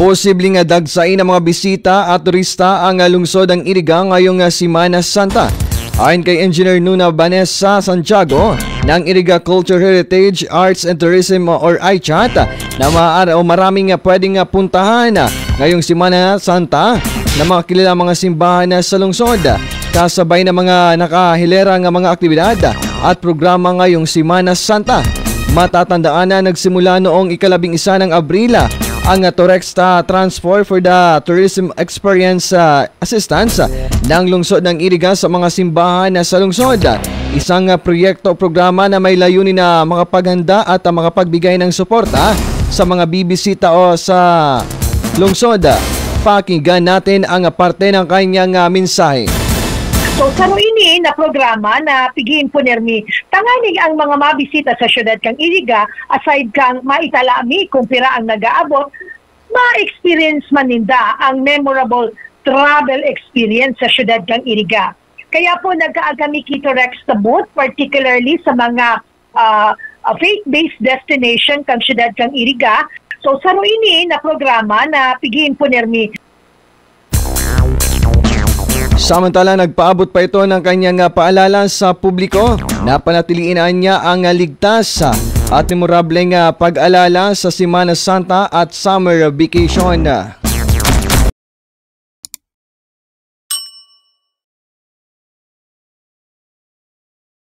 Posibleng dagsain ng mga bisita at turista ang lungsod ng Iriga ngayong Semana Santa. Ayon kay Engineer Nuna Vanessa Santiago ng Iriga Culture Heritage Arts and Tourism or ICHAT na maraming pwedeng puntahan ngayong Semana Santa na mga kilalang mga simbahan sa lungsod. Kasabay ng mga nakahilerang mga aktibidad at programa ngayong Semana Santa. Matatandaan na nagsimula noong 11 ng Abril ang Torexta Transfer for the Tourism Experience Assistance ng lungsod ng Iriga sa mga simbahan sa lungsod. Isang proyekto o programa na may layunin na makapaghanda at makapagbigay ng suporta sa mga bibisita o sa lungsod. Pakinggan natin ang parte ng kanyang mensahe. So karon ini na programa na pigin po nirmi tanganig ang mga mabisita sa syudad kang Iriga aside kang maitalami kung pira ang nagaabot, ma-experience man ninda ang memorable travel experience sa syudad kang Iriga. Kaya po nagkaagami kito Rex Tabut, particularly sa mga faith-based destination kang syudad kang Iriga. So karon ini na programa na pigin po nirmi. Samantala, nagpaabot pa ito ng kanyang paalala sa publiko na panatiliin niya ang ligtas at memorableng pag-alala sa Semana Santa at summer vacation.